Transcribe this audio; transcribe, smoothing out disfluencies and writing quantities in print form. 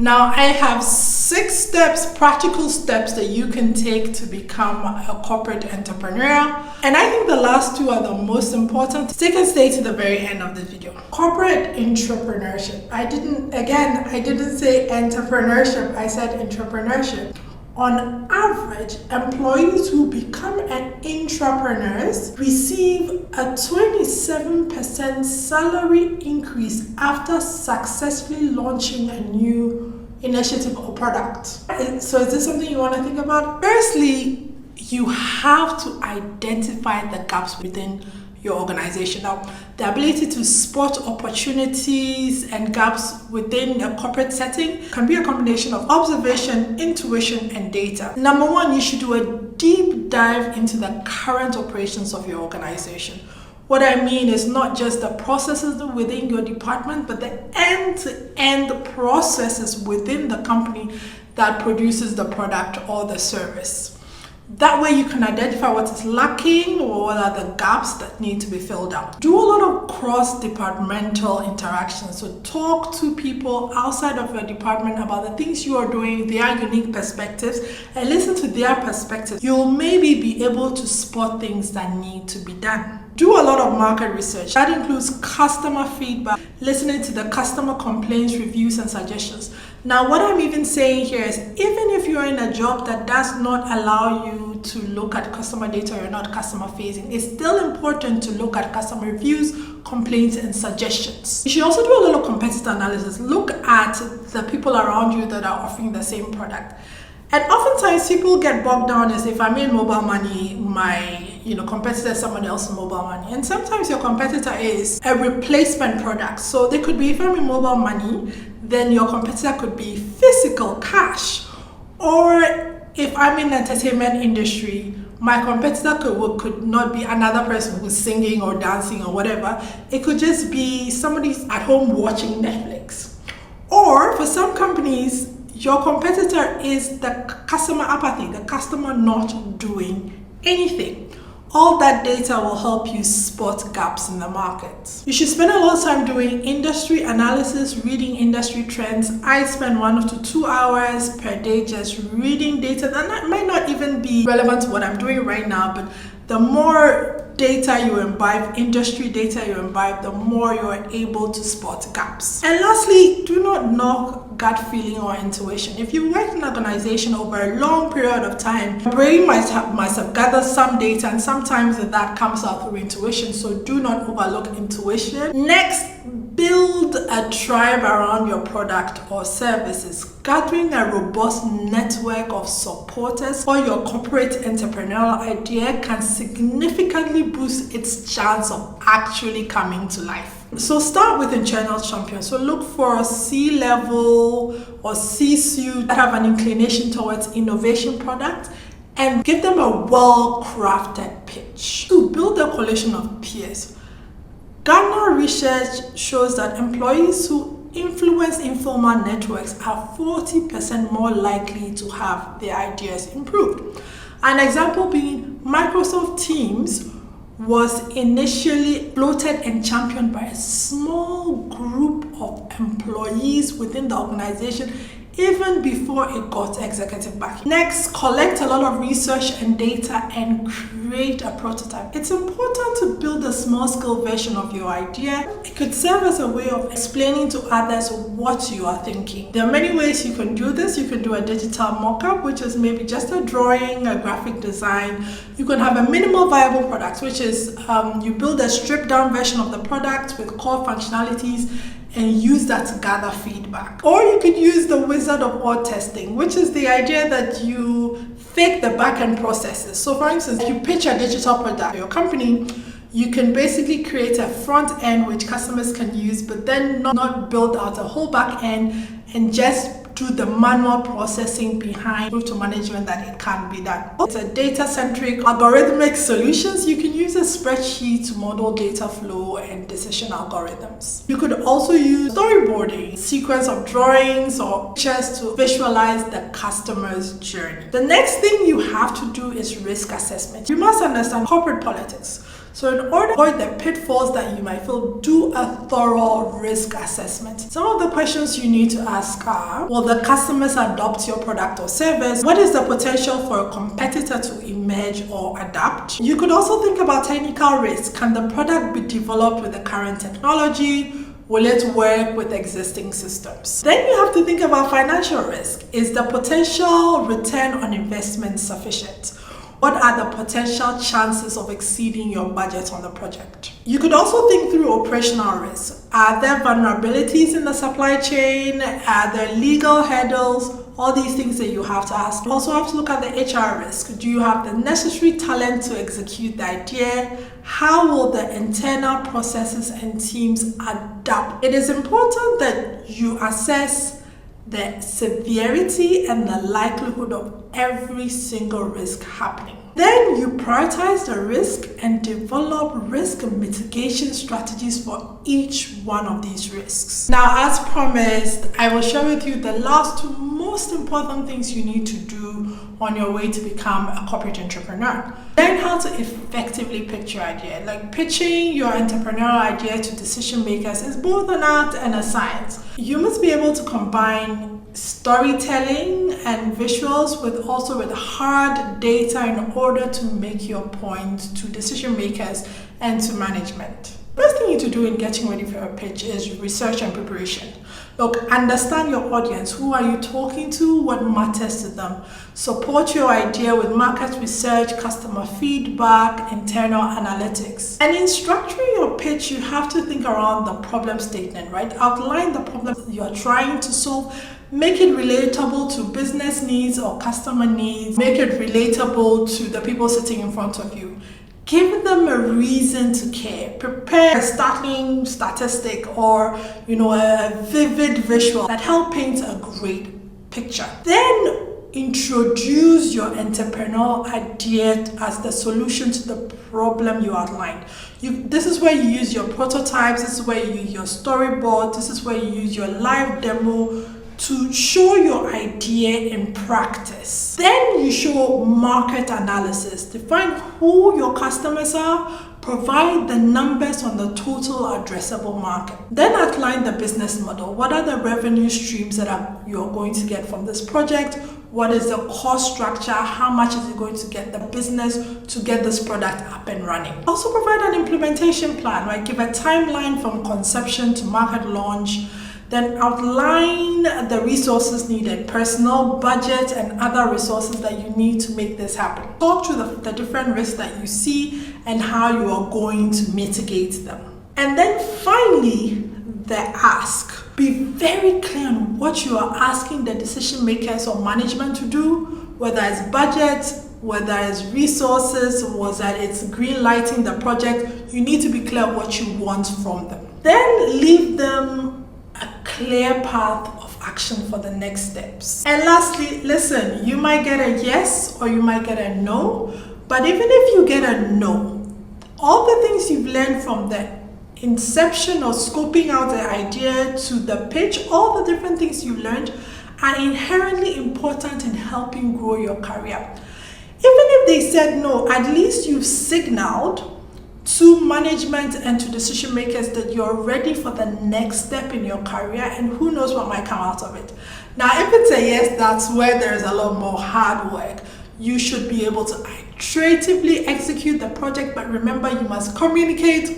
Now, I have 6 steps, practical steps that you can take to become a corporate entrepreneur. And I think the last 2 are the most important. So you can stay to the very end of the video. Corporate intrapreneurship. I didn't say entrepreneurship, I said intrapreneurship. On average, employees who become intrapreneurs receive a 27% salary increase after successfully launching a new initiative or product. So is this something you want to think about? Firstly, you have to identify the gaps within your organization. Now, the ability to spot opportunities and gaps within a corporate setting can be a combination of observation, intuition, and data. Number 1, you should do a deep dive into the current operations of your organization. What I mean is not just the processes within your department, but the end-to-end processes within the company that produces the product or the service. That way you can identify what is lacking or what are the gaps that need to be filled out. Do a lot of cross-departmental interactions. So talk to people outside of your department about the things you are doing, their unique perspectives, and listen to their perspectives. You'll maybe be able to spot things that need to be done. Do a lot of market research. That includes customer feedback, listening to the customer complaints, reviews, and suggestions. Now, what I'm even saying here is, even if you're in a job that does not allow you to look at customer data, or you're not customer facing, it's still important to look at customer reviews, complaints, and suggestions. You should also do a lot of competitor analysis. Look at the people around you that are offering the same product. And oftentimes people get bogged down as if I'm in mobile money, my competitor is someone else's mobile money. And sometimes your competitor is a replacement product. So they could be, if I'm in mobile money, then your competitor could be physical cash. Or if I'm in the entertainment industry, my competitor could not be another person who's singing or dancing or whatever. It could just be somebody's at home watching Netflix. Or for some companies, your competitor is the customer apathy, the customer not doing anything. All that data will help you spot gaps in the market. You should spend a lot of time doing industry analysis, reading industry trends. I spend 1 to 2 hours per day just reading data. That might not even be relevant to what I'm doing right now, but the more data you imbibe, industry data you imbibe, the more you are able to spot gaps. And lastly, do not knock gut feeling or intuition. If you work in an organization over a long period of time, your brain might have gathered some data, and sometimes that comes out through intuition, so do not overlook intuition. Next, build a tribe around your product or services. Gathering a robust network of supporters for your corporate entrepreneurial idea can significantly boost its chance of actually coming to life. So start with internal champions. So look for a C-level or C-suite that have an inclination towards innovation products, and give them a well-crafted pitch. To build a coalition of peers. Gartner research shows that employees who influence informal networks are 40% more likely to have their ideas improved. An example being Microsoft Teams was initially floated and championed by a small group of employees within the organization even before it got executive backing. Next, collect a lot of research and data and create a prototype. It's important to build a small-scale version of your idea. It could serve as a way of explaining to others what you are thinking. There are many ways you can do this. You can do a digital mock-up, which is maybe just a drawing, a graphic design. You can have a minimal viable product, which is you build a stripped-down version of the product with core functionalities and use that to gather feedback. Or you could use the Wizard of Oz testing, which is the idea that you fake the back-end processes. So for instance, if you pitch a digital product for your company, you can basically create a front end which customers can use, but then not build out a whole back end and just do the manual processing behind proof to management that it can be done. It's a data-centric algorithmic solutions. You can use a spreadsheet to model data flow and decision algorithms. You could also use storyboarding, sequence of drawings or pictures to visualize the customer's journey. The next thing you have to do is risk assessment. You must understand corporate politics. So in order to avoid the pitfalls that you might feel, do a thorough risk assessment. Some of the questions you need to ask are, will the customers adopt your product or service? What is the potential for a competitor to emerge or adapt? You could also think about technical risk. Can the product be developed with the current technology? Will it work with existing systems? Then you have to think about financial risk. Is the potential return on investment sufficient? What are the potential chances of exceeding your budget on the project? You could also think through operational risk. Are there vulnerabilities in the supply chain? Are there legal hurdles? All these things that you have to ask. You also have to look at the HR risk. Do you have the necessary talent to execute the idea? How will the internal processes and teams adapt? It is important that you assess the severity and the likelihood of every single risk happening. Then you prioritize the risk and develop risk mitigation strategies for each one of these risks. Now, as promised, I will share with you the last two most important things you need to do on your way to become a corporate entrepreneur. Learn how to effectively pitch your idea. Like, pitching your entrepreneurial idea to decision makers is both an art and a science. You must be able to combine storytelling and visuals with hard data in order to make your point to decision makers and to management. The first thing you need to do in getting ready for a pitch is research and preparation. Look, understand your audience. Who are you talking to? What matters to them? Support your idea with market research, customer feedback, internal analytics. And in structuring your pitch, you have to think around the problem statement, right? Outline the problem you're trying to solve. Make it relatable to business needs or customer needs. Make it relatable to the people sitting in front of you. Give them a reason to care. Prepare a startling statistic or a vivid visual that help paint a great picture. Then introduce your entrepreneurial idea as the solution to the problem you outlined. This is where you use your prototypes. This is where you use your storyboard. This is where you use your live demo to show your idea in practice. Then you show market analysis. Define who your customers are. Provide the numbers on the total addressable market. Then outline the business model. What are the revenue streams that you're going to get from this project? What is the cost structure? How much is it going to get the business to get this product up and running? Also provide an implementation plan, right? Give a timeline from conception to market launch. Then outline the resources needed, personal, budget, and other resources that you need to make this happen. Talk through the different risks that you see and how you are going to mitigate them. And then finally, the ask. Be very clear on what you are asking the decision makers or management to do, whether it's budget, whether it's resources, whether it's green lighting the project. You need to be clear what you want from them. Then leave them a clear path of action for the next steps. And lastly, listen, you might get a yes or you might get a no, but even if you get a no, all the things you've learned from the inception or scoping out the idea to the pitch, all the different things you learned are inherently important in helping grow your career. Even if they said no, at least you've signaled to management and to decision makers that you're ready for the next step in your career, and who knows what might come out of it. Now, if it's a yes, that's where there's a lot more hard work. You should be able to iteratively execute the project, but remember, you must communicate.